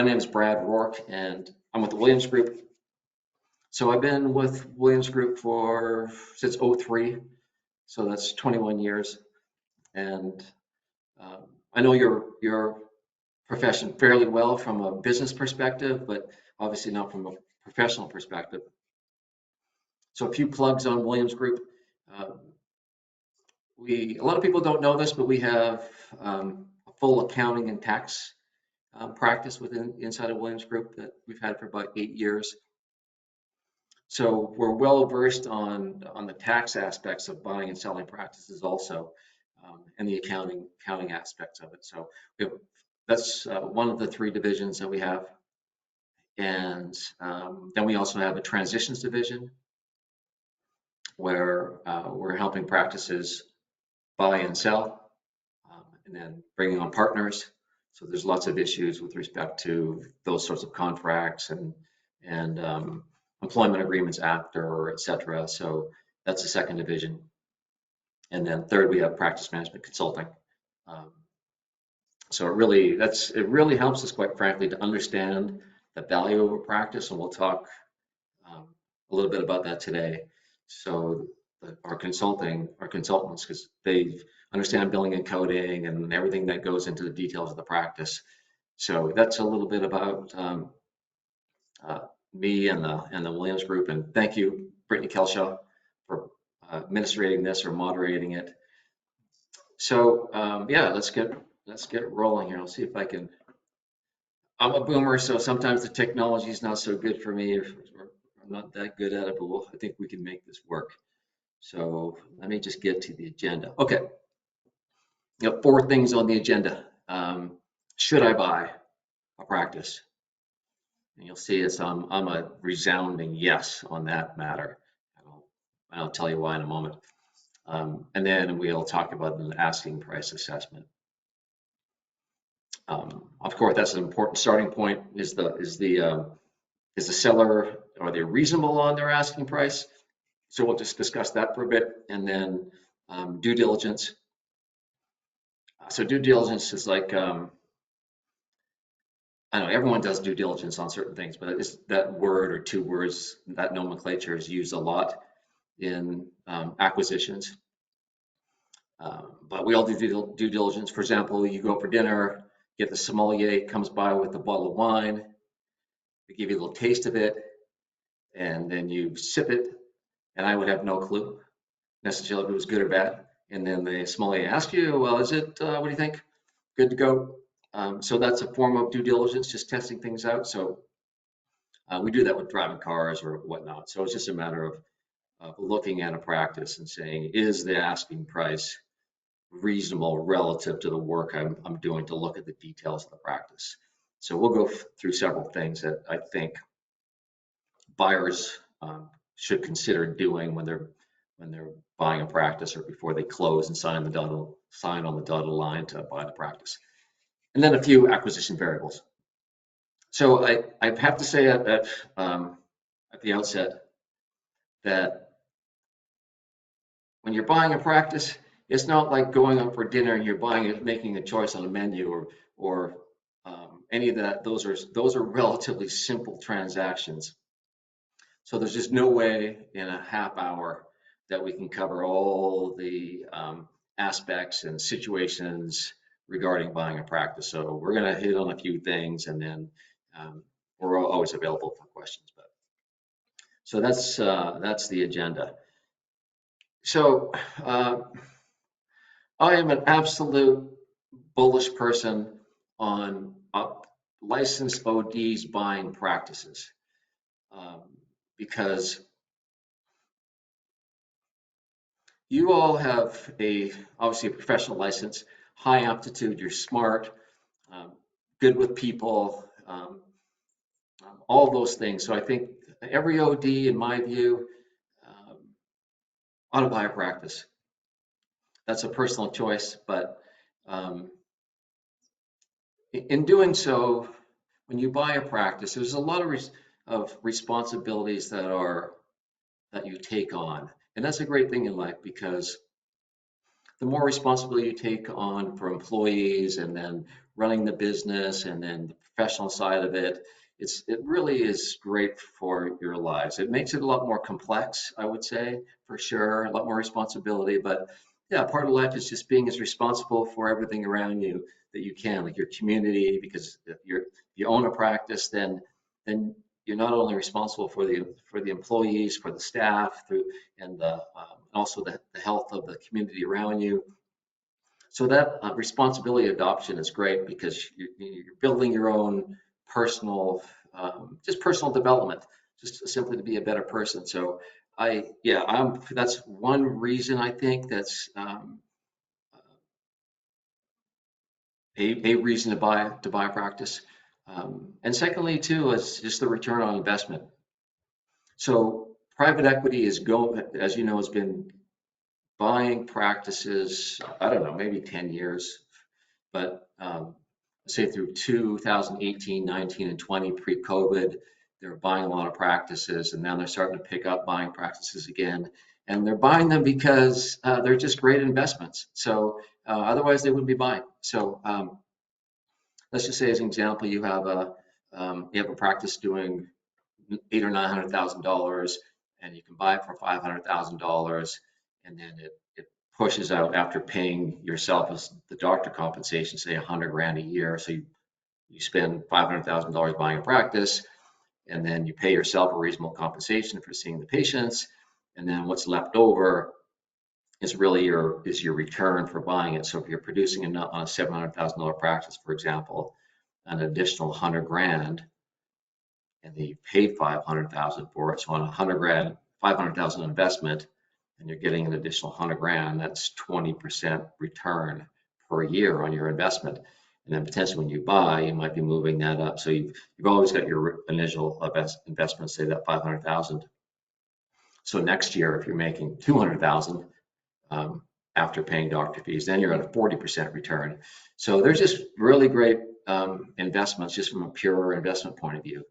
name is Brad Rourke, and I'm with the Williams Group. So I've been with Williams Group since '03, so that's 21 years. And I know your profession fairly well from a business perspective, but obviously not from a professional perspective. So a few plugs on Williams Group. Uh, a lot of people don't know this, but we have a full accounting and tax practice inside of Williams Group that we've had for about 8 years. So we're well versed on the tax aspects of buying and selling practices also, and the accounting aspects of it. So that's one of the 3 divisions that we have. And then we also have a transitions division where we're helping practices buy and sell, and then bringing on partners. So there's lots of issues with respect to those sorts of contracts and employment agreements after, et cetera. So that's the 2nd division. And then 3rd, we have practice management consulting. So it really helps us, quite frankly, to understand the value of a practice, and we'll talk a little bit about that today. So our consultants, because they understand billing and coding and everything that goes into the details of the practice. So that's a little bit about me and the Williams Group. And thank you, Brittany Kelshaw, for administrating this or moderating it. So yeah, let's get rolling here. I'll see if I can. I'm a boomer, so sometimes the technology is not so good for me. I'm not that good at it, but I think we can make this work. So let me just get to the agenda. Okay, 4 things on the agenda. Should I buy a practice? And you'll see I'm a resounding yes on that matter. I'll tell you why in a moment. And then we'll talk about an asking price assessment. Of course, that's an important starting point. Is the seller, are they reasonable on their asking price? So we'll just discuss that for a bit, and then due diligence. So due diligence is like, I know everyone does due diligence on certain things, but it's that word or 2 words, that nomenclature is used a lot in acquisitions. But we all do due diligence. For example, you go for dinner, get the sommelier comes by with a bottle of wine, they give you a little taste of it, and then you sip it, and I would have no clue necessarily if it was good or bad. And then the sommelier asks you, well, is it, what do you think? Good to go. So that's a form of due diligence, just testing things out. So we do that with driving cars or whatnot. So it's just a matter of looking at a practice and saying, is the asking price reasonable relative to the work I'm doing to look at the details of the practice? So we'll go through several things that I think buyers should consider doing when they're buying a practice or before they close and sign on the dotted line to buy the practice. And then a few acquisition variables. So I have to say at the outset that when you're buying a practice, it's not like going out for dinner and you're making a choice on a menu or any of that. Those are relatively simple transactions. So there's just no way in a half hour that we can cover all the aspects and situations regarding buying a practice. So we're going to hit on a few things, and then we're always available for questions. So that's the agenda. So I am an absolute bullish person on licensed ODs buying practices because you all have obviously a professional license, high aptitude, you're smart, good with people, all those things. So I think every OD, in my view, ought to buy a practice. That's a personal choice, but in doing so, when you buy a practice, there's a lot of responsibilities that you take on. And that's a great thing in life, because the more responsibility you take on for employees and then running the business and then the professional side of it. It really is great for your lives. It makes it a lot more complex, I would say, for sure, a lot more responsibility. But yeah, part of life is just being as responsible for everything around you that you can, like your community, because if you own a practice, then you're not only responsible for the employees, for the staff, and also the health of the community around you. So that responsibility adoption is great because you're building your own personal, just personal development, just simply to be a better person. So that's one reason I think that's a reason to buy a practice. And secondly, too, is just the return on investment. So private equity as you know, has been buying practices, I don't know, maybe 10 years, but say through 2018, 19, and 20 pre-COVID, they were buying a lot of practices, and now they're starting to pick up buying practices again. And they're buying them because they're just great investments. So otherwise they wouldn't be buying. So let's just say as an example, you have a practice doing $800,000 or $900,000, and you can buy it for $500,000, and then it pushes out after paying yourself as the doctor compensation, say $100,000 a year. So you spend $500,000 buying a practice, and then you pay yourself a reasonable compensation for seeing the patients, and then what's left over is really your return for buying it. So if you're producing on a $700,000 practice, for example, an additional $100,000, and then you paid $500,000 for it. So on $100,000, $500,000 investment, and you're getting an additional $100,000, that's 20% return per year on your investment. And then potentially when you buy, you might be moving that up. So you've always got your initial investment, say that $500,000. So next year, if you're making $200,000 after paying doctor fees, then you're at a 40% return. So there's just really great investments just from a pure investment point of view.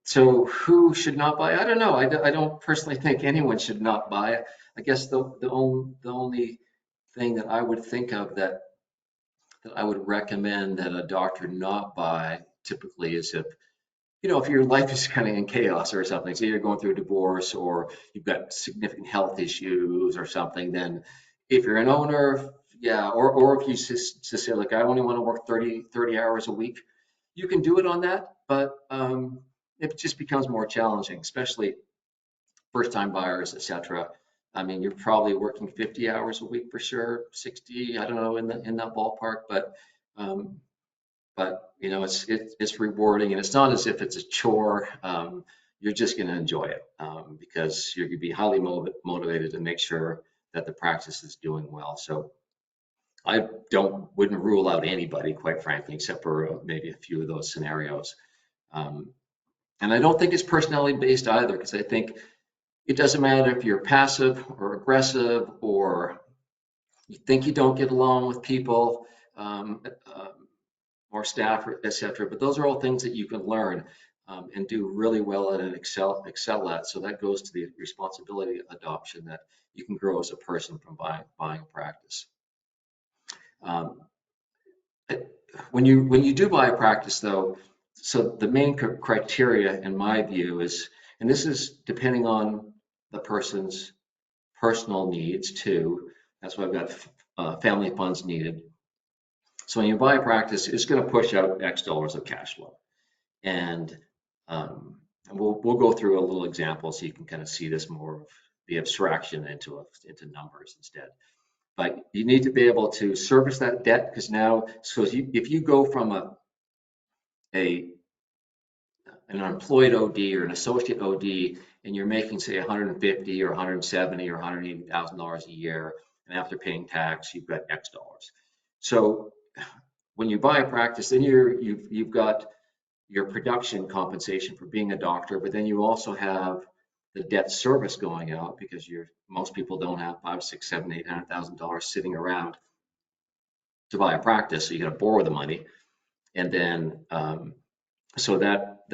So who should not buy? I don't know. I don't personally think anyone should not buy it. I guess the only thing that I would think of that I would recommend that a doctor not buy typically is if your life is kind of in chaos or something, say you're going through a divorce or you've got significant health issues or something, then if you're an owner, yeah, or if you just say, like, I only want to work 30 hours a week, you can do it on that, but it just becomes more challenging, especially first-time buyers, etc. I mean, you're probably working 50 hours a week for sure, 60, I don't know, in that ballpark, um, but it's rewarding, and it's not as if it's a chore. You're just going to enjoy it because you're going to be highly motivated to make sure that the practice is doing well. So I wouldn't rule out anybody, quite frankly, except for maybe a few of those scenarios. And I don't think it's personality based either, because I think it doesn't matter if you're passive or aggressive or you think you don't get along with people. Or staff, etc. But those are all things that you can learn and do really well at and excel at. So that goes to the responsibility adoption that you can grow as a person from buying a practice. When you do buy a practice, though, so the main criteria, in my view, is, and this is depending on the person's personal needs too. That's why I've got family funds needed. So when you buy a practice, it's going to push out X dollars of cash flow. And we'll go through a little example so you can kind of see this more of the abstraction into numbers instead. But you need to be able to service that debt, because now, if you go from an employed OD or an associate OD and you're making, say, $150,000 or $170,000 or $180,000 a year, and after paying tax, you've got X dollars. So when you buy a practice, then you've got your production compensation for being a doctor, but then you also have the debt service going out, because most people don't have $500,000, $600,000, $700,000, $800,000 sitting around to buy a practice, so you got to borrow the money, and then so that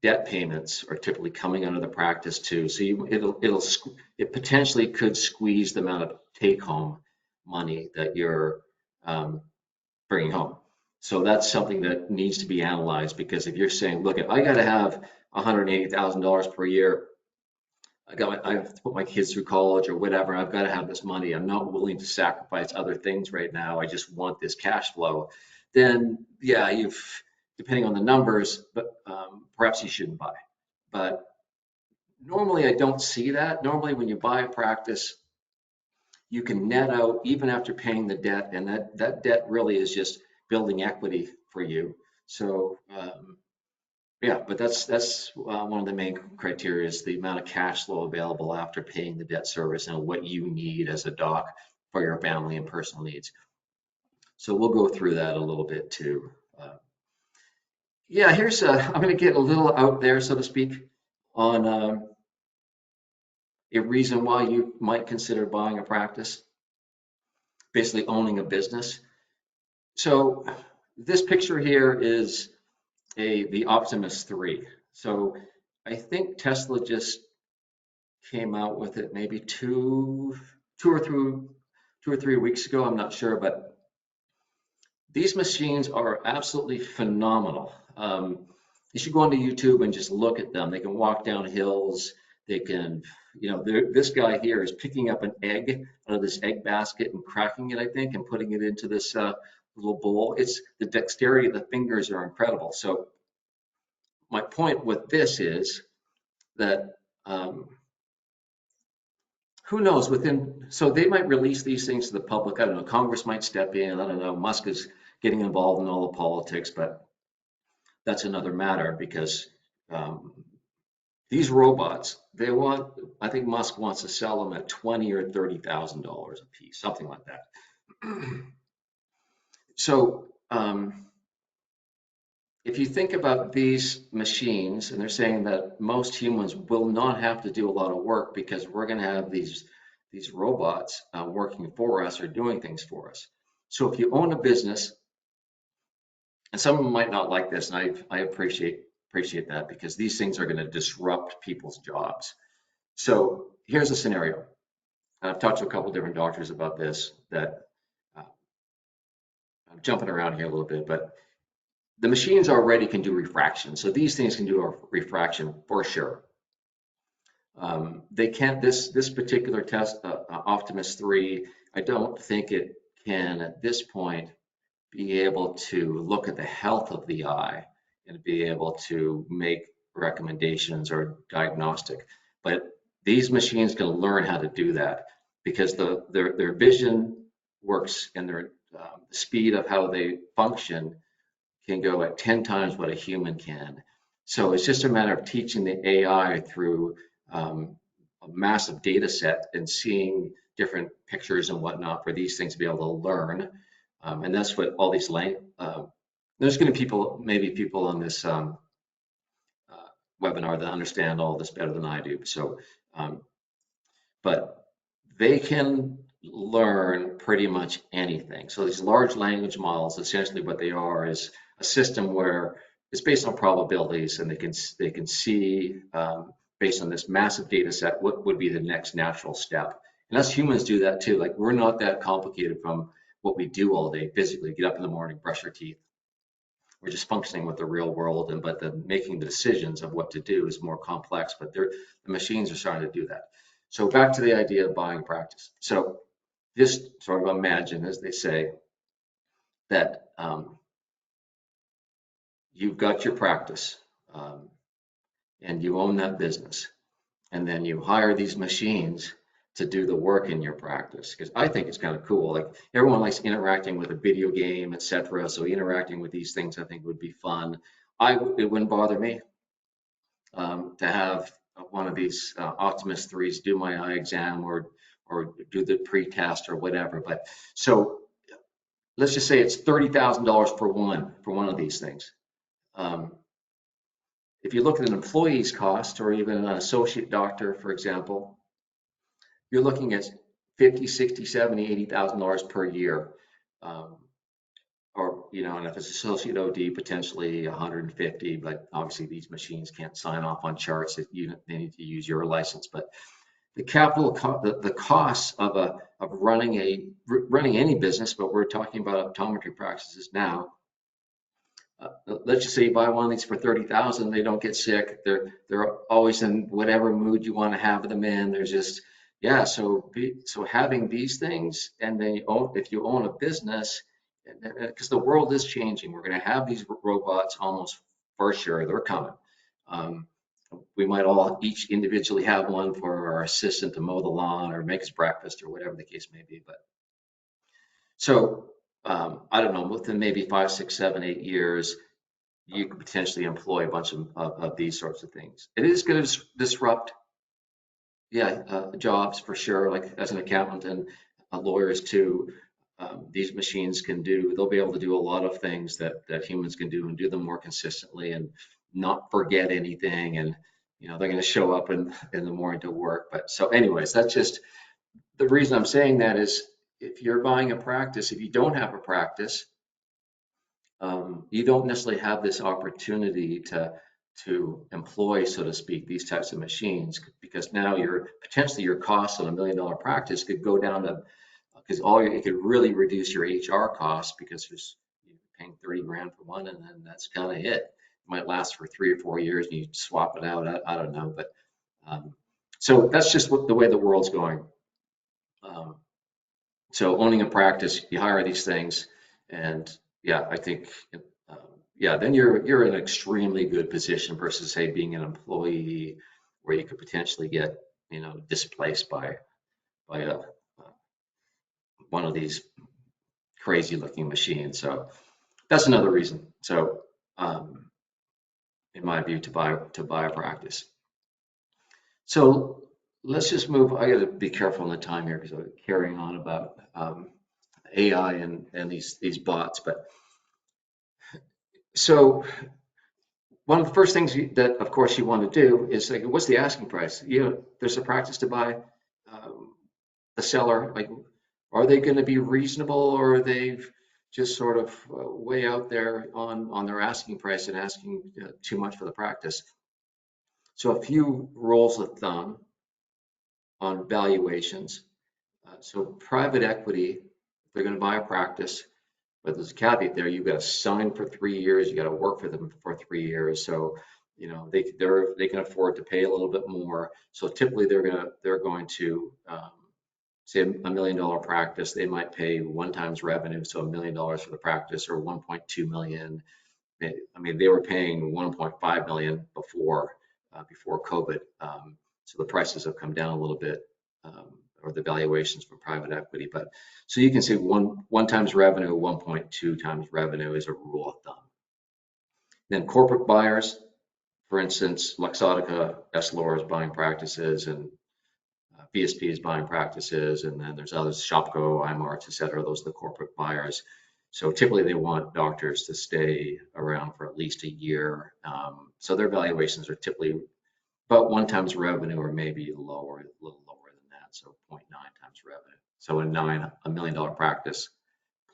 debt payments are typically coming out of the practice too. So it potentially could squeeze the amount of take-home money that you're bringing home. So that's something that needs to be analyzed, because if you're saying, look, I got to have $180,000 per year, I have to put my kids through college or whatever, I've got to have this money, I'm not willing to sacrifice other things right now, I just want this cash flow, then yeah, depending on the numbers, but perhaps you shouldn't buy. But normally I don't see that. Normally when you buy a practice, you can net out even after paying the debt, and that debt really is just building equity for you. So yeah, but that's one of the main criteria is the amount of cash flow available after paying the debt service and what you need as a doc for your family and personal needs. So we'll go through that a little bit too. Yeah, I'm going to get a little out there, so to speak, on a reason why you might consider buying a practice, basically owning a business. So this picture here is the Optimus 3. So I think Tesla just came out with it maybe two or three weeks ago. I'm not sure, but these machines are absolutely phenomenal. You should go onto YouTube and just look at them. They can walk down hills. They can, this guy here is picking up an egg out of this egg basket and cracking it, I think, and putting it into this little bowl. It's the dexterity of the fingers are incredible. So my point with this is that who knows, so they might release these things to the public. I don't know, Congress might step in. I don't know, Musk is getting involved in all the politics, but that's another matter, because these robots, I think Musk wants to sell them at $20,000 or $30,000 a piece, something like that. So if you think about these machines, and they're saying that most humans will not have to do a lot of work because we're going to have these robots working for us or doing things for us. So if you own a business, and some of them might not like this, and I appreciate that, because these things are going to disrupt people's jobs. So here's a scenario. I've talked to a couple different doctors about this, that I'm jumping around here a little bit, but the machines already can do refraction. So these things can do a refraction for sure. They can't, this particular test, Optimus 3, I don't think it can at this point be able to look at the health of the eye and be able to make recommendations or diagnostic. But these machines can learn how to do that, because their vision works, and their speed of how they function can go at 10 times what a human can. So it's just a matter of teaching the AI through a massive data set and seeing different pictures and whatnot for these things to be able to learn. And that's what all these there's going to be maybe people on this webinar that understand all this better than I do. So, but they can learn pretty much anything. So these large language models, essentially what they are is a system where it's based on probabilities, and they can see based on this massive data set what would be the next natural step. And us humans do that too. Like, we're not that complicated from what we do all day physically. Get up in the morning, brush your teeth. We're just functioning with the real world, but making the decisions of what to do is more complex. But the machines are starting to do that. So back to the idea of buying practice. So just sort of imagine, as they say, that you've got your practice, and you own that business, and then you hire these machines to do the work in your practice. Because I think it's kind of cool. Like, everyone likes interacting with a video game, etc. So interacting with these things, I think, would be fun. It wouldn't bother me to have one of these Optimus 3s do my eye exam, or do the pre-test or whatever. But so let's just say it's $30,000 for one of these things. If you look at an employee's cost, or even an associate doctor, for example, you're looking at $50,000, $60,000, $70,000, $80,000 per year. Or, and if it's associate OD, potentially 150, but obviously these machines can't sign off on charts. They need to use your license. But the the costs of running any business, but we're talking about optometry practices now. Let's just say you buy one of these for 30,000, they don't get sick. They're always in whatever mood you want to have them in. There's just yeah. So having these things, and then if you own a business, because the world is changing, we're going to have these robots almost for sure. They're coming. Um, we might all each individually have one for our assistant to mow the lawn or make us breakfast or whatever the case may be. But so I don't know, within maybe 5, 6, 7, 8 years you could potentially employ a bunch of these sorts of things. It is going to disrupt, yeah, jobs for sure, like as an accountant and lawyers too. These machines can do, they'll be able to do a lot of things that humans can do and do them more consistently and not forget anything. And, they're going to show up in the morning to work. But so anyways, that's just the reason I'm saying that is if you're buying a practice, if you don't have a practice, you don't necessarily have this opportunity to employ, so to speak, these types of machines because now potentially your cost on $1 million practice could go down to because it could really reduce your HR costs because you're paying 30 grand for one and then that's kind of it. It might last for 3 or 4 years and you swap it out. I don't know, but so that's just the way the world's going. Um, so owning a practice, you hire these things, and yeah, I think yeah, then you're in an extremely good position versus say being an employee where you could potentially get displaced by one of these crazy looking machines. So that's another reason. So in my view, to buy a practice. So let's just move. I got to be careful on the time here because I'm carrying on about AI and these bots. But so one of the first things that, of course, you want to do is like, what's the asking price? There's a practice to buy. The seller, like, are they going to be reasonable, or are they just sort of way out there on their asking price and asking too much for the practice? So a few rules of thumb on valuations. So private equity, if they're going to buy a practice, but there's a caveat there. You've got to sign for 3 years. You got to work for them for 3 years. So they can afford to pay a little bit more. So typically they're going to say $1 million practice. They might pay 1 times revenue, so $1 million for the practice, or 1.2 million. I mean, they were paying 1.5 million before COVID. So the prices have come down a little bit, or the valuations from private equity. But so you can say one times revenue, 1.2 times revenue is a rule of thumb. Then corporate buyers, for instance, Luxottica, Essilor is buying practices, and VSP is buying practices, and then there's others, Shopko, iMarts, et cetera. Those are the corporate buyers. So typically they want doctors to stay around for at least a year. So their valuations are typically about 1 times revenue, or maybe a little lower than that. So 0.9 times revenue. So $1 million practice,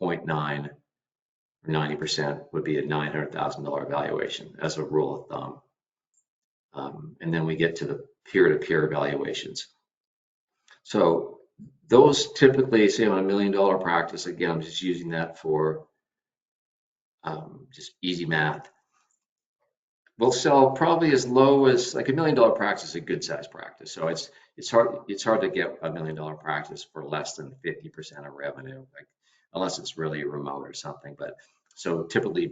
0.9 or 90% would be a $900,000 valuation as a rule of thumb. And then we get to the peer-to-peer valuations. So those typically, say on $1 million practice, again, I'm just using that for just easy math. We'll sell probably as low as like $1 million practice is a good size practice. So it's hard to get $1 million practice for less than 50% of revenue, like, unless it's really remote or something. But so typically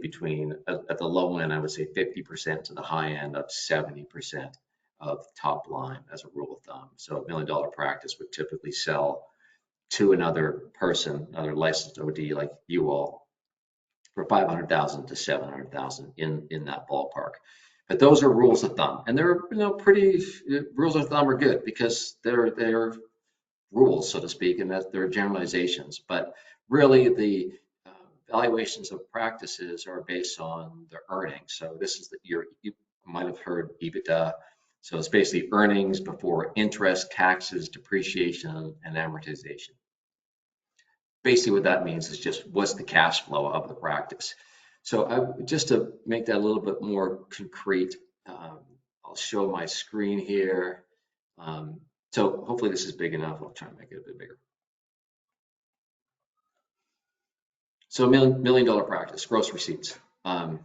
at the low end, I would say 50% to the high end of 70% of top line as a rule of thumb. So $1 million practice would typically sell to another person, another licensed OD like you all, for 500,000 to 700,000 in that ballpark. But those are rules of thumb, and they're pretty rules of thumb are good because they're rules, so to speak, and that they're generalizations. But really, the valuations of practices are based on the earnings. So this is you might have heard EBITDA. So it's basically earnings before interest, taxes, depreciation, and amortization. Basically what that means is just what's the cash flow of the practice. So just to make that a little bit more concrete, I'll show my screen here. So hopefully this is big enough. I'll try and make it a bit bigger. So million dollar practice, gross receipts. And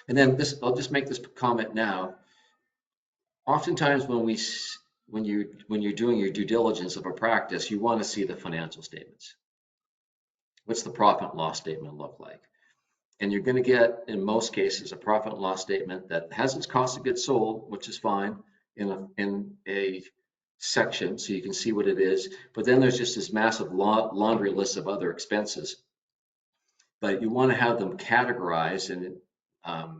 then this, I'll just make this comment now. Oftentimes when you're doing your due diligence of a practice, you want to see the financial statements. What's the profit and loss statement look like? And you're going to get, in most cases, a profit and loss statement that has its cost of goods sold, which is fine, in a section, so you can see what it is. But then there's just this massive laundry list of other expenses. But you want to have them categorized, and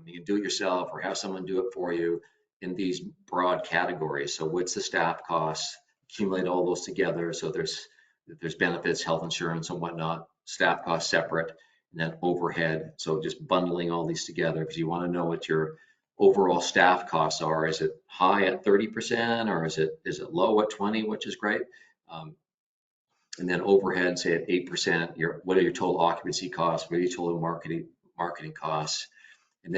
you can do it yourself or have someone do it for you in these broad categories. So what's the staff costs? Accumulate all those together. So there's benefits, health insurance, and whatnot. Staff costs separate. And then overhead, so just bundling all these together because you want to know what your overall staff costs are. Is it high at 30% or is it low at 20, which is great? And then overhead, say at 8%, what are your total occupancy costs? What are your total marketing costs? And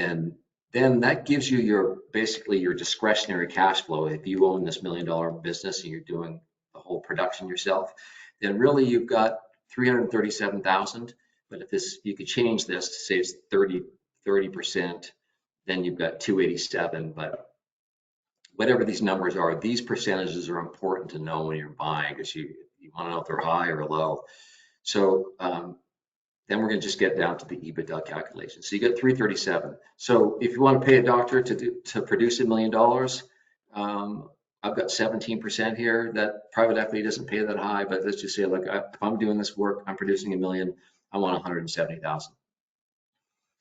then that gives you basically your discretionary cash flow. If you own this $1 million business and you're doing the whole production yourself, then really you've got $337,000. But if you could change this to say it's 30%, then you've got 287. But whatever these numbers are, these percentages are important to know when you're buying because you want to know if they're high or low. So then we're going to just get down to the EBITDA calculation. So you get 337. So if you want to pay a doctor to produce $1 million, I've got 17% here. That private equity doesn't pay that high, but let's just say, look, if I'm doing this work, I'm producing $1 million. I want 170,000.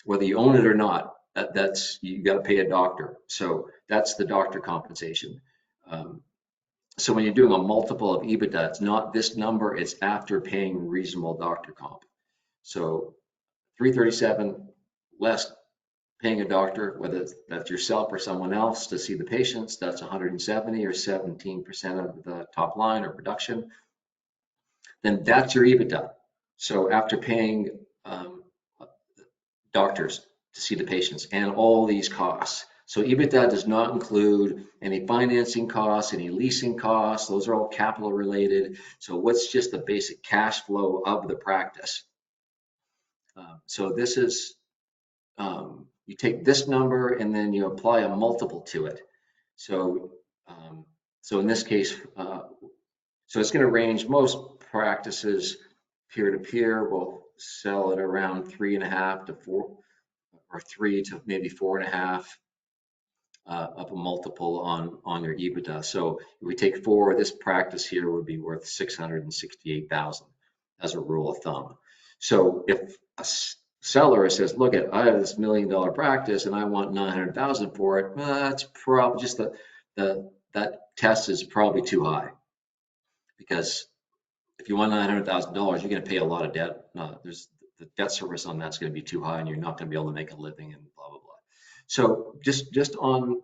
Whether you own it or not, that's you got to pay a doctor. So that's the doctor compensation. So when you're doing a multiple of EBITDA, it's not this number, it's after paying reasonable doctor comp. So 337 less paying a doctor, whether that's yourself or someone else to see the patients, that's 170 or 17% of the top line or production. Then that's your EBITDA. So after paying doctors to see the patients and all these costs. So EBITDA does not include any financing costs, any leasing costs. Those are all capital related. So what's just the basic cash flow of the practice? So this is, you take this number and then you apply a multiple to it. So, so in this case, so it's going to range. Most practices peer-to-peer will sell at around 3.5 to 4, or 3 to maybe 4.5 of a multiple on your EBITDA. So if we take 4, this practice here would be worth 668,000 as a rule of thumb. So if a seller says, look, I have this $1 million practice and I want 900,000 for it, that's probably just that test is probably too high, because if you want $900,000, you're going to pay a lot of debt. There's the debt service on that's going to be too high, and you're not going to be able to make a living, and blah blah blah. So just on,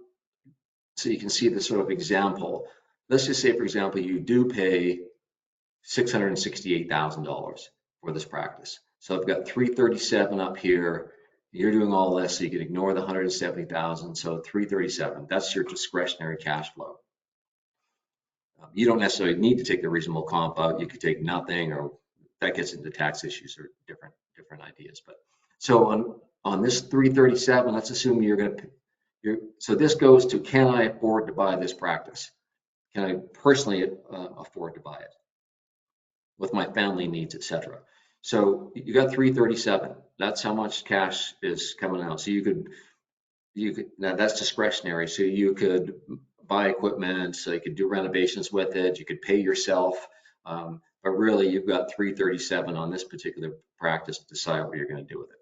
so you can see the sort of example. Let's just say, for example, you do pay $668,000 for this practice. So I've got 337 up here. You're doing all this, so you can ignore the 170,000. So 337. That's your discretionary cash flow. You don't necessarily need to take the reasonable comp out. You could take nothing, or that gets into tax issues or different ideas. But so on this 337, let's assume so this goes to, can I afford to buy this practice? Can I personally afford to buy it with my family needs, etc.? So you got 337. That's how much cash is coming out. So you could now that's discretionary. So you could buy equipment, so you could do renovations with it, you could pay yourself, but really you've got 337 on this particular practice to decide what you're going to do with it.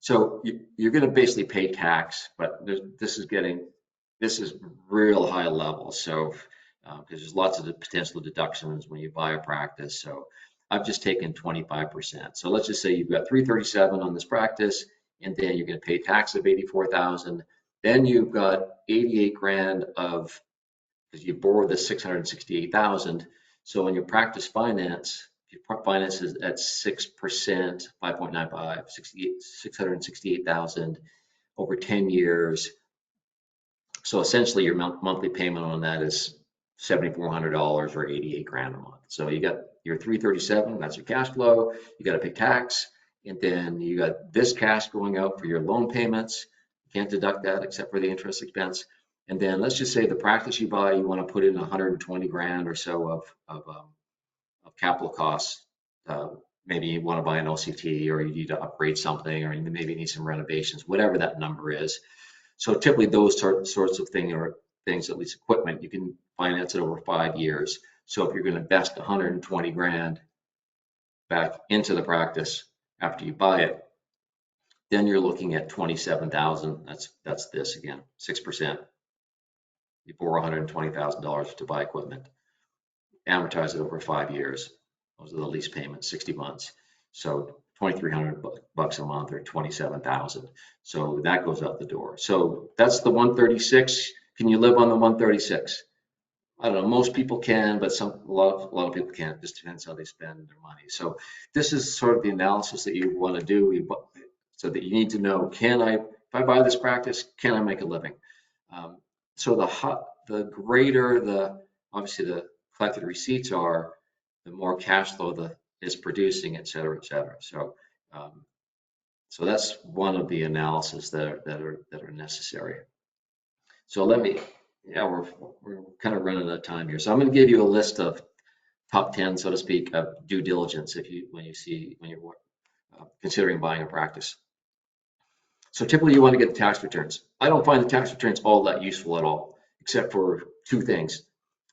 So you're going to basically pay tax, but this is real high level. So because there's lots of potential deductions when you buy a practice. So I've just taken 25%. So let's just say you've got 337 on this practice, and then you're going to pay tax of 84,000. Then you've got 88 grand of, because you borrowed the 668,000. So in your practice finance, your finance is at 6%, 5.95, 668,000 over 10 years. So essentially your monthly payment on that is $7,400 or 88 grand a month. So you got your 337, that's your cash flow. You got to pay tax, and then you got this cash going out for your loan payments. You can't deduct that except for the interest expense. And then let's just say the practice you buy, you want to put in 120 grand or so of capital costs. Maybe you want to buy an OCT, or you need to upgrade something, or you maybe need some renovations, whatever that number is. So typically those sorts of things, or things, at least equipment, you can finance it over 5 years. So if you're going to invest 120 grand back into the practice after you buy it, then you're looking at 27,000. That's this again, 6%. You borrow $120,000 to buy equipment, amortize it over 5 years. Those are the lease payments, 60 months. So 2,300 bucks a month, or 27,000. So that goes out the door. So that's the 136. Can you live on the 136? I don't know. Most people can, but a lot of people can't. It just depends how they spend their money. So this is sort of the analysis that you want to do, so that you need to know: if I buy this practice, can I make a living? So the greater obviously the collected receipts are, the more cash flow is producing, et cetera, et cetera. So that's one of the analyses that are necessary. So we're kind of running out of time here. So I'm going to give you a list of top 10, so to speak, of due diligence when you're considering buying a practice. So typically you want to get the tax returns. I don't find the tax returns all that useful at all, except for two things.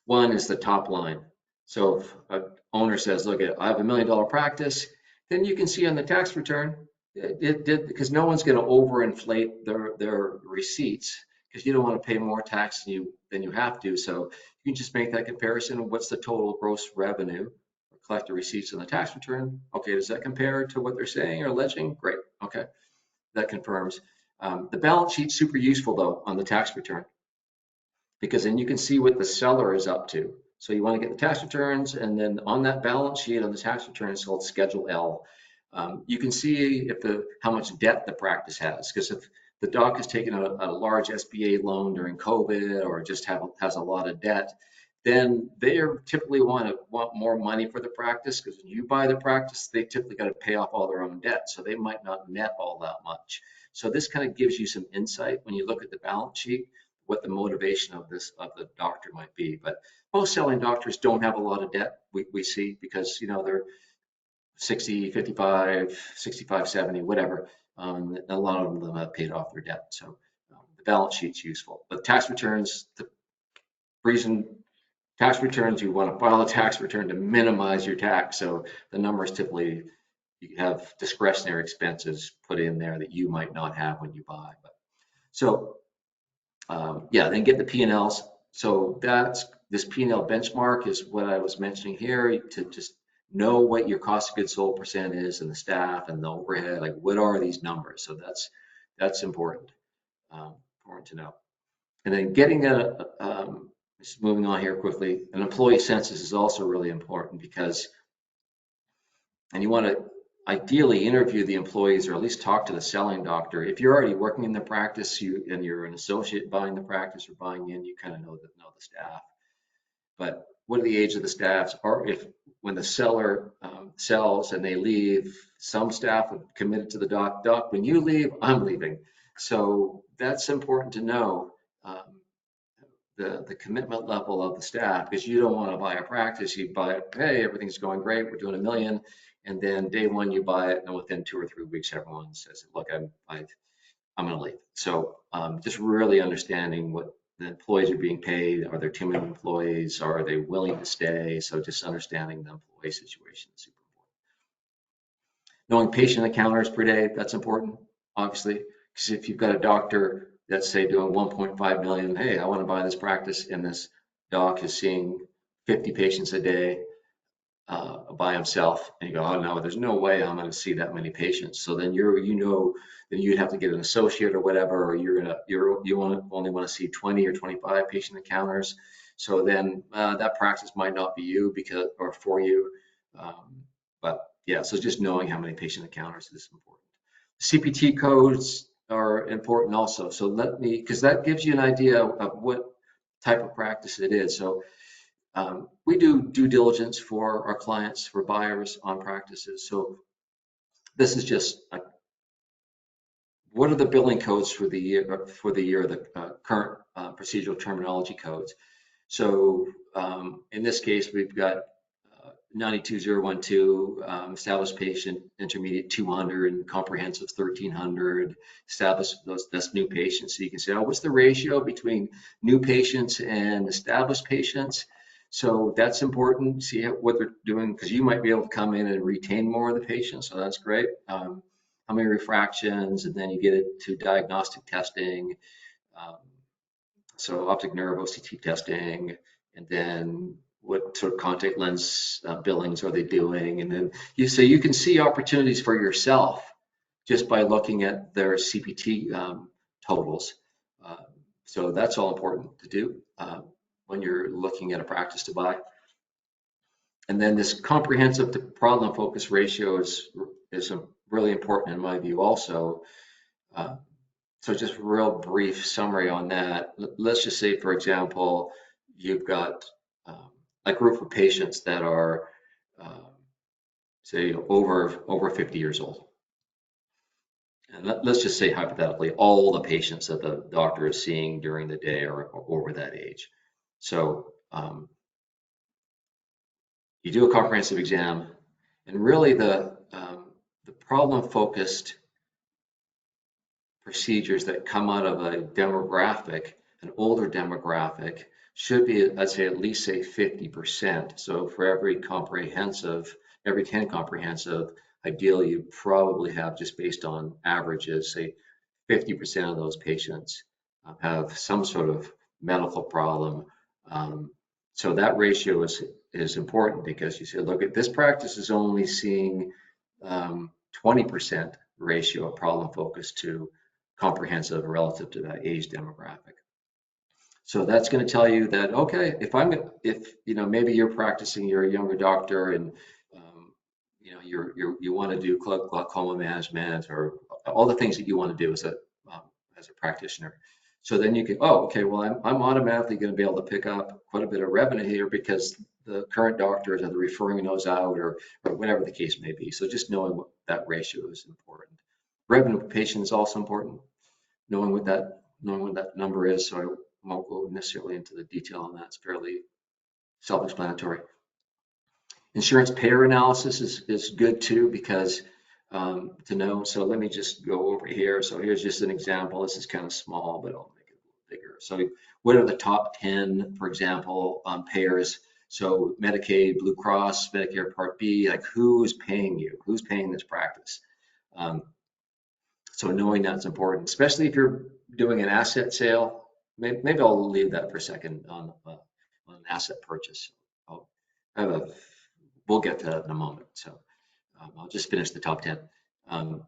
One is the top line. So if an owner says, look, I have $1 million practice, then you can see on the tax return, it did, because no one's going to overinflate their receipts, because you don't want to pay more tax than you have to. So you can just make that comparison. What's the total gross revenue or collected receipts on the tax return? Okay, does that compare to what they're saying or alleging? Great. Okay, that confirms. The balance sheet's super useful though on the tax return, because then you can see what the seller is up to. So you want to get the tax returns, and then on that balance sheet on the tax return, it's called Schedule L. You can see how much debt the practice has, because if the doc has taken a large SBA loan during COVID, or just has a lot of debt, then they typically want more money for the practice, because when you buy the practice, they typically got to pay off all their own debt, so they might not net all that much. So this kind of gives you some insight when you look at the balance sheet, what the motivation of the doctor might be. But most selling doctors don't have a lot of debt, we see, because they're 60, 55, 65, 70, whatever. A lot of them have paid off their debt. So the balance sheet's useful. But tax returns, the reason tax returns, you want to file a tax return to minimize your tax. So the numbers typically, you have discretionary expenses put in there that you might not have when you buy. Then get the P&Ls. So this P&L benchmark is what I was mentioning here, to just know what your cost of goods sold percent is, and the staff and the overhead, like what are these numbers? So that's important to know. And then getting just moving on here quickly, an employee census is also really important, and you want to ideally interview the employees, or at least talk to the selling doctor. If you're already working in the practice, and you're an associate buying the practice or buying in, you kind of know the staff. But what are the age of the staffs? Or when the seller sells and they leave, some staff have committed to the doc, when you leave, I'm leaving. So that's important to know, the commitment level of the staff, because you don't want to buy a practice. You buy it, hey, everything's going great, we're doing $1 million. And then day one you buy it, and within 2 or 3 weeks, everyone says, look, I'm going to leave. So just really understanding what the employees are being paid. Are there too many employees? Are they willing to stay? So just understanding the employee situation is super important. Knowing patient encounters per day, that's important, obviously, because if you've got a doctor that's, say, doing 1.5 million, hey, I want to buy this practice, and this doc is seeing 50 patients a day by himself, and you go, oh no, there's no way I'm going to see that many patients. So then then you'd have to get an associate or whatever, or you only want to see 20 or 25 patient encounters. So then that practice might not be you or for you. But yeah, so just knowing how many patient encounters is important. CPT codes are important also. So because that gives you an idea of what type of practice it is. So we do due diligence for our clients, for buyers on practices. So this is just what are the billing codes for the year, the current procedural terminology codes. So in this case, we've got 92012, established patient, intermediate 200, and comprehensive 1300. Established, that's new patients. So you can say, oh, what's the ratio between new patients and established patients? So that's important. See what they're doing, because you might be able to come in and retain more of the patients. So that's great. How many refractions, and then you get it to diagnostic testing. Um, so optic nerve OCT testing, and then what sort of contact lens billings are they doing? And then you can see opportunities for yourself just by looking at their CPT totals. Uh, so that's all important to do when you're looking at a practice to buy. And then this comprehensive to problem focus ratio is really important in my view also. So just real brief summary on that. Let's just say, for example, you've got a group of patients that are, say, over 50 years old. And let's just say hypothetically, all the patients that the doctor is seeing during the day are over that age. So you do a comprehensive exam, and really the problem-focused procedures that come out of a demographic, an older demographic, should be, I'd say, at least say 50%. So for every 10 comprehensive, ideally you probably have, just based on averages, say 50% of those patients have some sort of medical problem. So that ratio is important, because you say, look, at this practice is only seeing 20% ratio of problem focus to comprehensive relative to that age demographic. So that's going to tell you that, okay, if maybe you're practicing, you're a younger doctor, and you want to do glaucoma management, or all the things that you want to do as a practitioner. So then you can, oh, okay, well, I'm automatically going to be able to pick up quite a bit of revenue here, because the current doctor is either referring those out, or whatever the case may be. So just knowing what that ratio is important. Revenue per patient is also important. Knowing what that number is. So I won't go necessarily into the detail on that. It's fairly self-explanatory. Insurance payer analysis is good too, because to know. So let me just go over here. So here's just an example. This is kind of small, but I'll make it a little bigger. So what are the top 10, for example, payers? So Medicaid, Blue Cross, Medicare Part B, like who is paying you? Who's paying this practice? So knowing that's important, especially if you're doing an asset sale. Maybe I'll leave that for a second on an asset purchase. We'll get to that in a moment. So I'll just finish the top 10. And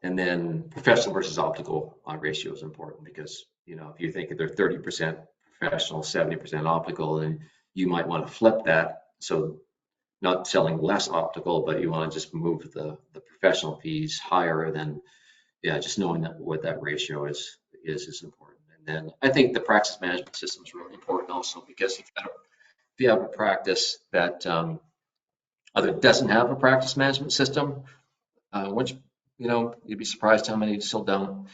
then professional versus optical ratio is important, because if you think they're 30% professional, 70% optical, then you might want to flip that. So not selling less optical, but you want to just move the professional fees higher. Than, just knowing what that ratio is important. And then I think the practice management system is really important also, because if you have a practice that either doesn't have a practice management system, which you'd be surprised how many still don't,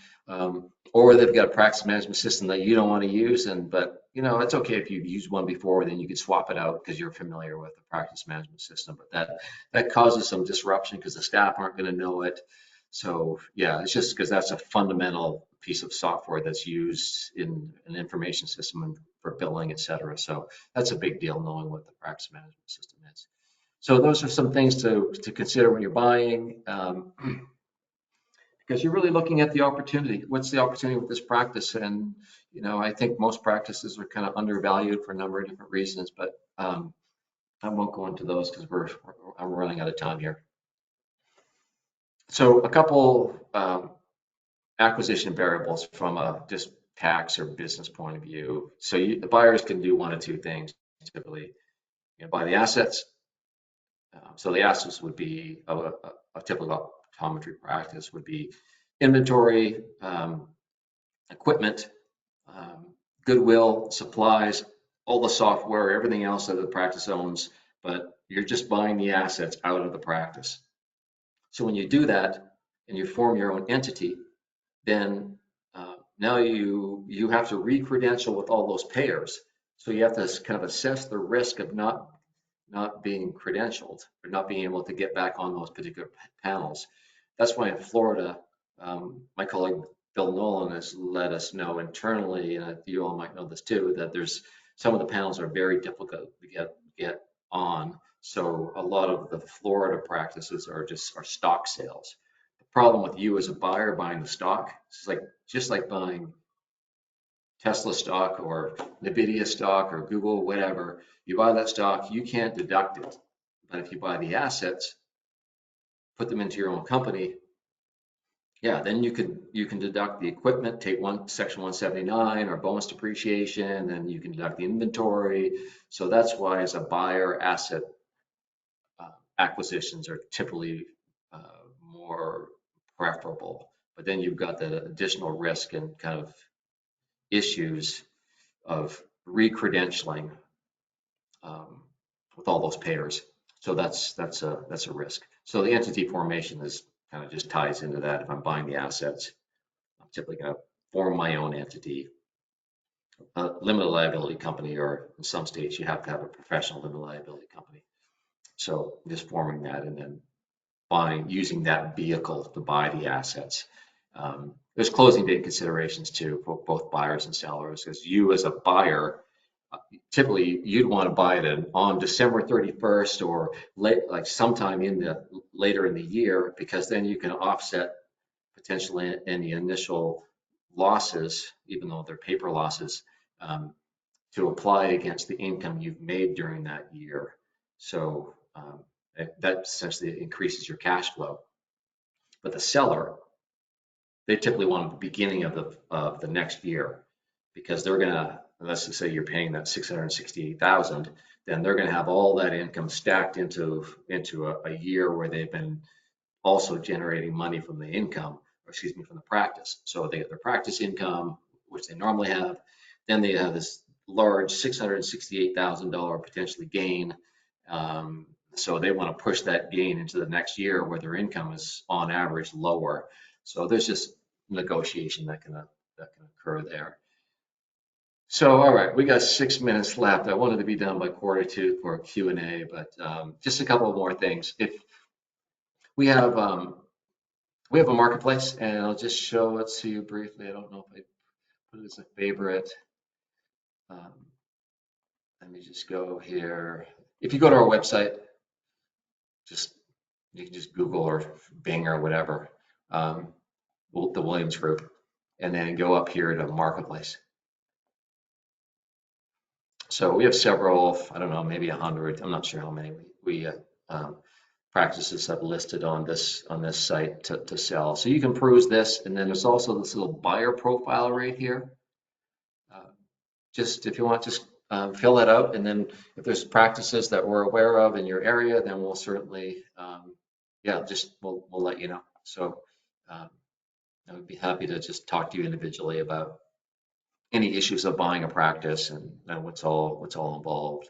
or they've got a practice management system that you don't want to use, but it's okay if you've used one before, then you can swap it out because you're familiar with the practice management system. But that causes some disruption, because the staff aren't going to know it. So it's just because that's a fundamental piece of software that's used in an information system and for billing, et cetera. So that's a big deal, knowing what the practice management system is. So those are some things to consider when you're buying, because you're really looking at the opportunity. What's the opportunity with this practice? And I think most practices are kind of undervalued for a number of different reasons, but I won't go into those because I'm running out of time here. So a couple acquisition variables from a just tax or business point of view. So the buyers can do one of two things typically. Buy the assets. So the assets would be a typical optometry practice would be inventory, equipment, goodwill, supplies, all the software, everything else that the practice owns, but you're just buying the assets out of the practice. So when you do that and you form your own entity, then now you have to re-credential with all those payers. So you have to kind of assess the risk of not being credentialed or not being able to get back on those particular panels. That's why in Florida, my colleague Bill Nolan has let us know internally, and you all might know this too, that there's some of the panels are very difficult to get on. So a lot of the Florida practices are stock sales. The problem with you as a buyer buying the stock, it's like just like buying Tesla stock or Nvidia stock or Google, whatever. You buy that stock, you can't deduct it. But if you buy the assets, put them into your own company, yeah, then you can deduct the equipment, take section 179 or bonus depreciation, and you can deduct the inventory. So that's why as a buyer, asset acquisitions are typically uh, more preferable. But then you've got the additional risk and kind of issues of re-credentialing with all those payers. So that's a risk. So the entity formation is kind of just ties into that. If I'm buying the assets, I'm typically going to form my own entity, a limited liability company, or in some states you have to have a professional limited liability company. So just forming that and then using that vehicle to buy the assets. There's closing date considerations too for both buyers and sellers, because you as a buyer, typically you'd want to buy it on December 31st or like sometime later in the year, because then you can offset potentially any initial losses, even though they're paper losses, to apply against the income you've made during that year. So that essentially increases your cash flow. But the seller, they typically want the beginning of the next year, because they're gonna, let's just say you're paying that 668,000, then they're gonna have all that income stacked into a year where they've been also generating money from the income, or excuse me, from the practice. So they get their practice income, which they normally have, then they have this large $668,000 potentially gain. So they want to push that gain into the next year where their income is on average lower. So there's just negotiation that can occur there. So, all right, we got 6 minutes left. I wanted to be done by quarter two for a Q&A, but just a couple more things. If we have a marketplace, and I'll just show it to you briefly. I don't know if I put it as a favorite. Let me just go here. If you go to our website, you can just Google or Bing or whatever, the Williams Group, and then go up here to marketplace. So we have several, I don't know, maybe 100. I'm not sure how many we practices have listed on this site to sell. So you can peruse this, and then there's also this little buyer profile right here. Just if you want, just fill that out, and then if there's practices that we're aware of in your area, then we'll certainly, yeah, just we'll let you know. So I would be happy to just talk to you individually about any issues of buying a practice and what's all involved.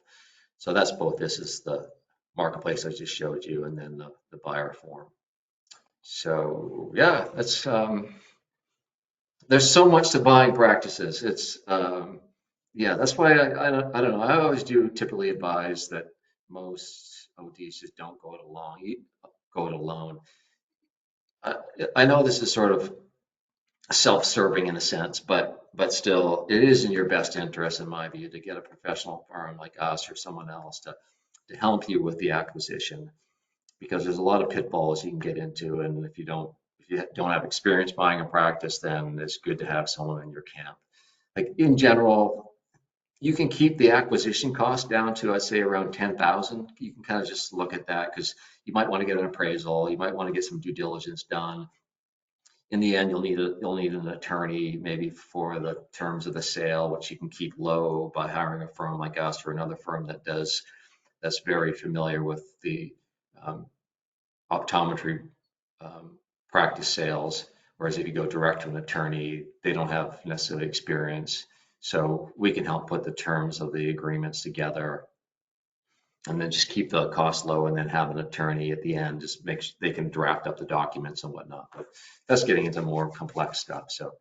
So that's both. This is the marketplace I just showed you, and then the buyer form. So yeah, that's there's so much to buying practices. It's yeah, that's why I don't know. I always do typically advise that most ODs just don't go it alone. I know this is sort of self-serving in a sense, but still, it is in your best interest, in my view, to get a professional firm like us or someone else to help you with the acquisition, because there's a lot of pitfalls you can get into, and if you don't have experience buying a practice, then it's good to have someone in your camp. Like in general, you can keep the acquisition cost down to, I'd say, around 10,000. You can kind of just look at that, because you might want to get an appraisal, you might want to get some due diligence done. In the end, you'll need an attorney maybe for the terms of the sale, which you can keep low by hiring a firm like us or another firm that's very familiar with the optometry practice sales. Whereas if you go direct to an attorney, they don't have necessarily experience. So we can help put the terms of the agreements together, and then just keep the cost low, and then have an attorney at the end just make sure they can draft up the documents and whatnot. But that's getting into more complex stuff. So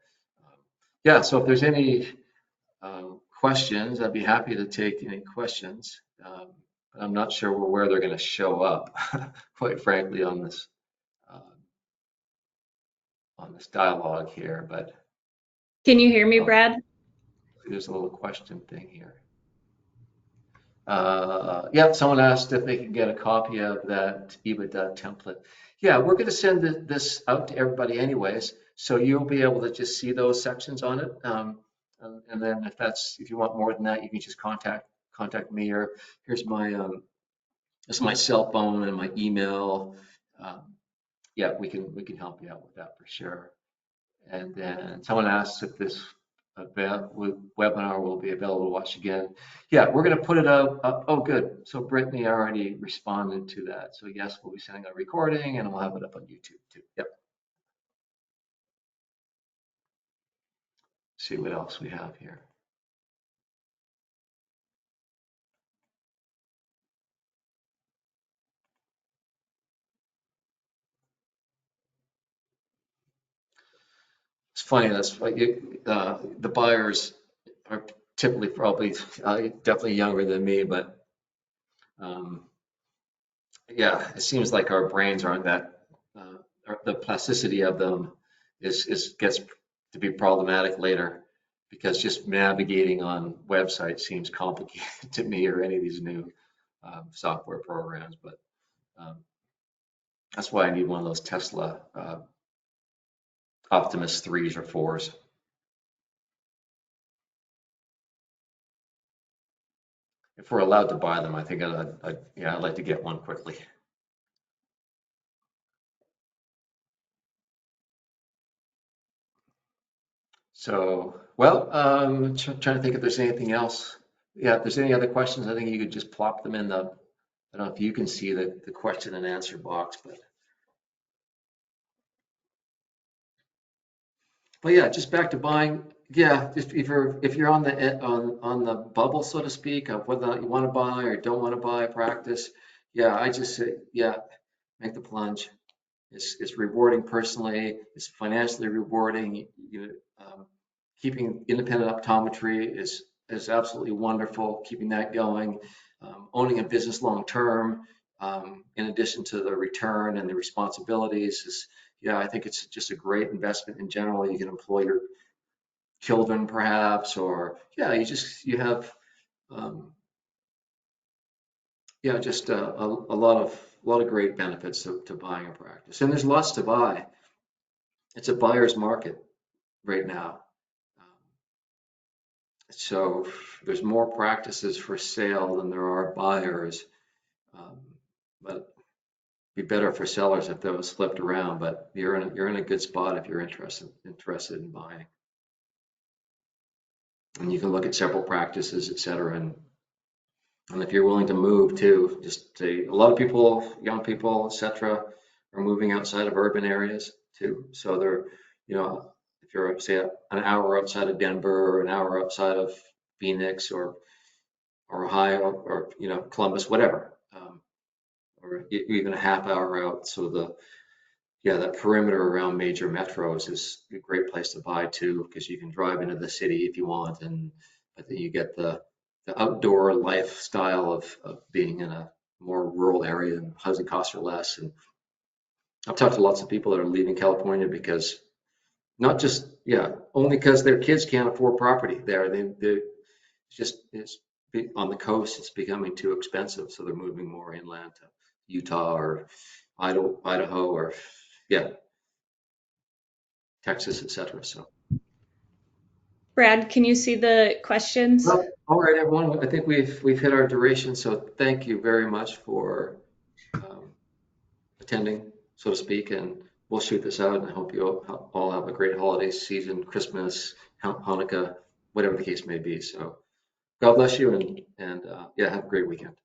yeah, so if there's any questions, I'd be happy to take any questions. But I'm not sure where they're going to show up, quite frankly, uh, on this dialogue here. But Can you hear me, Brad? there's a little question thing here. Yeah, someone asked if they could get a copy of that EBITDA template. Yeah, we're going to send this out to everybody anyways, so you'll be able to just see those sections on it. And then if you want more than that, you can just contact me, or here's my cell phone and my email. Yeah, we can help you out with that for sure. And then someone asked if this webinar will be available to watch again. Yeah, we're going to put it up. Oh, good. So Brittany already responded to that. So yes, we'll be sending a recording, and we'll have it up on YouTube too. Yep. See what else we have here. It's funny. That's like the buyers are typically probably definitely younger than me, but um, yeah, it seems like our brains aren't that, the plasticity of them gets to be problematic later, because just navigating on websites seems complicated to me, or any of these new software programs. But um, that's why I need one of those Tesla Optimus 3s or 4s. If we're allowed to buy them, I think I'd like to get one quickly. So, well, trying to think if there's anything else. Yeah, if there's any other questions, I think you could just plop them in the, I don't know if you can see the question and answer box, but yeah, just back to buying. Yeah, if you're on the bubble, so to speak, of whether or not you want to buy or don't want to buy practice, yeah, I just say, yeah, make the plunge. It's rewarding personally. It's financially rewarding. Keeping independent optometry is absolutely wonderful. Keeping that going, owning a business long term, in addition to the return and the responsibilities, is, yeah, I think it's just a great investment in general. You can employ your children perhaps, or yeah, you have yeah, just a lot of great benefits to buying a practice, and there's lots to buy. It's a buyer's market right now. So there's more practices for sale than there are buyers. Um, but it'd be better for sellers if those flipped around. But you're in a good spot if you're interested in buying. And you can look at several practices, et cetera. And if you're willing to move too, just a lot of people, young people, et cetera, are moving outside of urban areas too. So they're, if you're, say, an hour outside of Denver, or an hour outside of Phoenix, or Ohio, or Columbus, whatever, or even a half hour out. So that perimeter around major metros is a great place to buy too, because you can drive into the city if you want, but then you get the outdoor lifestyle of being in a more rural area, and housing costs are less. And I've talked to lots of people that are leaving California because, not just, yeah, only because their kids can't afford property there. It's on the coast, it's becoming too expensive, so they're moving more inland to Utah or Idaho, or yeah, Texas, etc. So, Brad, can you see the questions? well, all right, everyone. I think we've hit our duration. So thank you very much for um, attending, so to speak, and we'll shoot this out. And I hope you all have a great holiday season, Christmas, Hanukkah, whatever the case may be. So God bless you, and yeah, have a great weekend.